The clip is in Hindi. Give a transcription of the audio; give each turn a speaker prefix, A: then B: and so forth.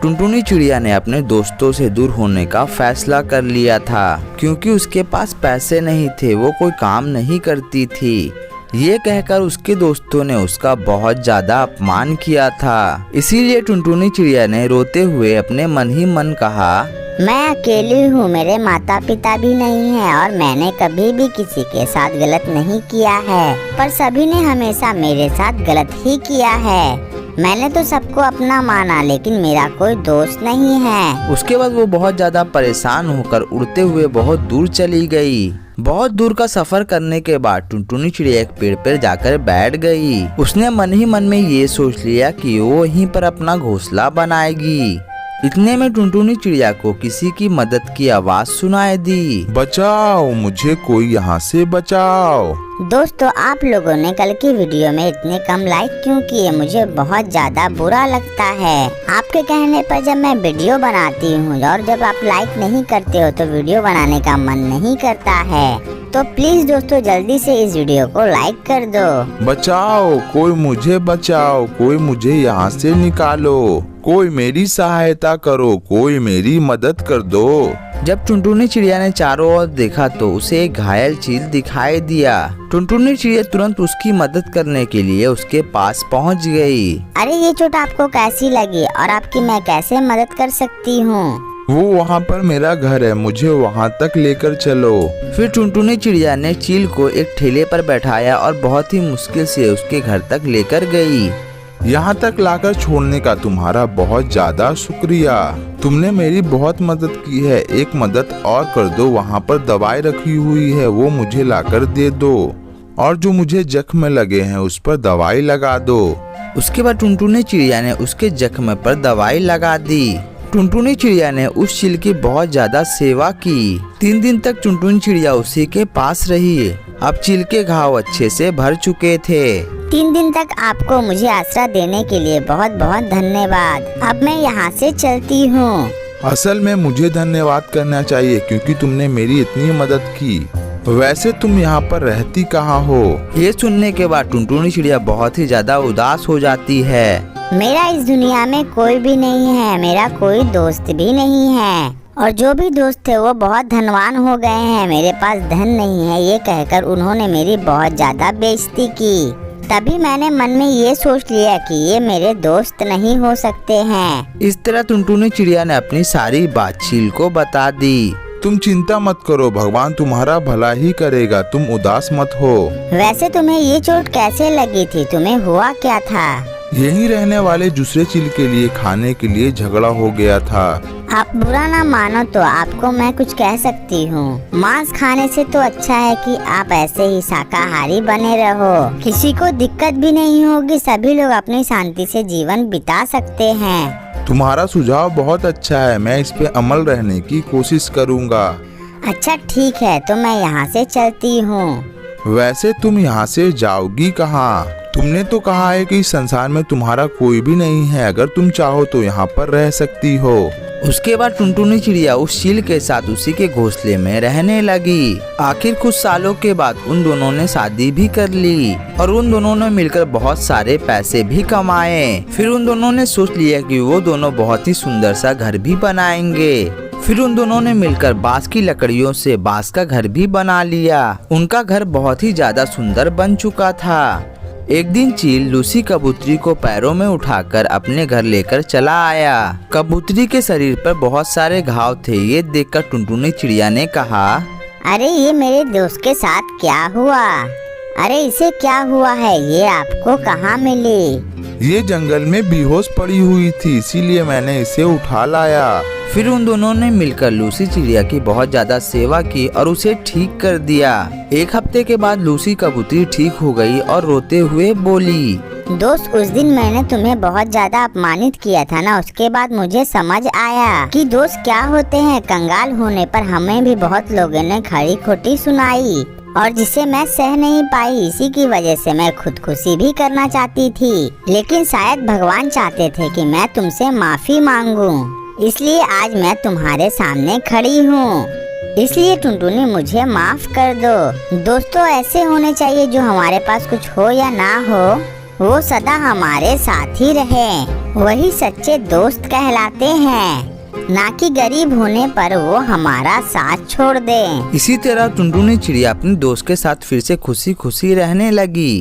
A: टुनटुनी चिड़िया ने अपने दोस्तों से दूर होने का फैसला कर लिया था क्योंकि उसके पास पैसे नहीं थे, वो कोई काम नहीं करती थी। ये कहकर उसके दोस्तों ने उसका बहुत ज्यादा अपमान किया था। इसीलिए टुनटुनी चिड़िया ने रोते हुए अपने मन ही मन कहा,
B: मैं अकेली हूँ, मेरे माता पिता भी नहीं है और मैंने कभी भी किसी के साथ गलत नहीं किया है, पर सभी ने हमेशा मेरे साथ गलत ही किया है। मैंने तो सबको अपना माना लेकिन मेरा कोई दोस्त नहीं है।
A: उसके बाद वो बहुत ज्यादा परेशान होकर उड़ते हुए बहुत दूर चली गई। बहुत दूर का सफर करने के बाद टुनटुनी चिड़िया एक पेड़ पर जाकर बैठ गई। उसने मन ही मन में ये सोच लिया कि वो वहीं पर अपना घोंसला बनाएगी। इतने में टुनटुनी चिड़िया को किसी की मदद की आवाज सुनाई दी।
C: बचाओ मुझे, कोई यहाँ से बचाओ।
B: दोस्तों, आप लोगों ने कल की वीडियो में इतने कम लाइक क्यों किए? मुझे बहुत ज्यादा बुरा लगता है। आपके कहने पर जब मैं वीडियो बनाती हूँ और जब आप लाइक नहीं करते हो तो वीडियो बनाने का मन नहीं करता है। तो प्लीज दोस्तों जल्दी से इस वीडियो को लाइक कर दो।
C: बचाओ, कोई मुझे बचाओ, कोई मुझे यहाँ से निकालो, कोई मेरी सहायता करो, कोई मेरी मदद कर दो।
A: जब टुनटुनी चिड़िया ने चारों ओर देखा तो उसे एक घायल चील दिखाई दिया। टुनटुनी चिड़िया तुरंत उसकी मदद करने के लिए उसके पास पहुंच गई।
B: अरे ये चोट आपको कैसी लगी और आपकी मैं कैसे मदद कर सकती हूँ?
C: वो वहाँ पर मेरा घर है, मुझे वहाँ तक लेकर चलो।
A: फिर टुनटुनी चिड़िया ने चील को एक ठेले पर बैठाया और बहुत ही मुश्किल से उसके घर तक लेकर गई।
C: यहाँ तक लाकर छोड़ने का तुम्हारा बहुत ज्यादा शुक्रिया। तुमने मेरी बहुत मदद की है। एक मदद और कर दो, वहाँ पर दवाई रखी हुई है, वो मुझे लाकर दे दो। और जो मुझे जख्म लगे हैं उस पर दवाई लगा दो।
A: उसके बाद टुनटुनी चिड़िया ने उसके जख्म पर दवाई लगा दी। टुनटुनी चिड़िया ने उस चील की बहुत ज्यादा सेवा की। 3 दिन तक टुनटुनी चिड़िया उसी के पास रही। अब चील के घाव अच्छे से भर चुके थे।
B: 3 दिन तक आपको मुझे आसरा देने के लिए बहुत बहुत धन्यवाद। अब मैं यहाँ से चलती हूँ।
C: असल में मुझे धन्यवाद करना चाहिए क्योंकि तुमने मेरी इतनी मदद की। वैसे तुम यहाँ पर रहती कहाँ हो?
A: ये सुनने के बाद टुनटुनी चिड़िया बहुत ही ज्यादा उदास हो जाती है।
B: मेरा इस दुनिया में कोई भी नहीं है, मेरा कोई दोस्त भी नहीं है और जो भी दोस्त थे वो बहुत धनवान हो गए हैं, मेरे पास धन नहीं है। ये कहकर उन्होंने मेरी बहुत ज्यादा बेइज्जती की। तभी मैंने मन में ये सोच लिया कि ये मेरे दोस्त नहीं हो सकते हैं।
A: इस तरह टुनटुनी चिड़िया ने अपनी सारी बात चील को बता दी।
C: तुम चिंता मत करो, भगवान तुम्हारा भला ही करेगा, तुम उदास मत हो।
B: वैसे तुम्हें ये चोट कैसे लगी थी? तुम्हें हुआ क्या था?
C: यहीं रहने वाले दूसरे चील के लिए खाने के लिए झगड़ा हो गया था।
B: आप बुरा ना मानो तो आपको मैं कुछ कह सकती हूँ। मांस खाने से तो अच्छा है कि आप ऐसे ही शाकाहारी बने रहो। किसी को दिक्कत भी नहीं होगी, सभी लोग अपनी शांति से जीवन बिता सकते हैं।
C: तुम्हारा सुझाव बहुत अच्छा है, मैं इस पे अमल रहने की कोशिश करूँगा।
B: अच्छा ठीक है, तो मैं यहाँ से चलती हूँ।
C: वैसे तुम यहाँ से जाओगी कहाँ? तुमने तो कहा है कि इस संसार में तुम्हारा कोई भी नहीं है, अगर तुम चाहो तो यहाँ पर रह सकती हो।
A: उसके बाद टुनटुनी चिड़िया उस चील के साथ उसी के घोंसले में रहने लगी। आखिर कुछ सालों के बाद उन दोनों ने शादी भी कर ली और उन दोनों ने मिलकर बहुत सारे पैसे भी कमाए। फिर उन दोनों ने सोच लिया कि वो दोनों बहुत ही सुंदर सा घर भी बनाएंगे। फिर उन दोनों ने मिलकर बांस की लकड़ियों से बांस का घर भी बना लिया। उनका घर बहुत ही ज्यादा सुंदर बन चुका था। एक दिन चील लूसी कबूतरी को पैरों में उठाकर अपने घर लेकर चला आया। कबूतरी के शरीर पर बहुत सारे घाव थे। ये देखकर टुनटुनी चिड़िया ने कहा,
B: अरे ये मेरे दोस्त के साथ क्या हुआ? अरे इसे क्या हुआ है? ये आपको कहाँ मिली?
C: ये जंगल में बेहोश पड़ी हुई थी, इसीलिए मैंने इसे उठा लाया।
A: फिर उन दोनों ने मिलकर लूसी चिड़िया की बहुत ज्यादा सेवा की और उसे ठीक कर दिया। 1 हफ्ते के बाद लूसी कबूतरी ठीक हो गई और रोते हुए बोली,
B: दोस्त उस दिन मैंने तुम्हें बहुत ज्यादा अपमानित किया था ना, उसके बाद मुझे समझ आया कि दोस्त क्या होते हैं। कंगाल होने पर हमें भी बहुत लोगों ने खड़ी खोटी सुनाई और जिसे मैं सह नहीं पाई। इसी की वजह से मैं खुदकुशी भी करना चाहती थी, लेकिन शायद भगवान चाहते थे कि मैं तुमसे माफी मांगूं, इसलिए आज मैं तुम्हारे सामने खड़ी हूँ। इसलिए टुनटुनी मुझे माफ कर दो। दोस्तों ऐसे होने चाहिए जो हमारे पास कुछ हो या ना हो वो सदा हमारे साथ ही रहे। वही सच्चे दोस्त कहलाते हैं, ना कि गरीब होने पर वो हमारा साथ छोड़ दे।
A: इसी तरह टुनटुनी चिड़िया अपने दोस्त के साथ फिर से खुशी खुशी रहने लगी।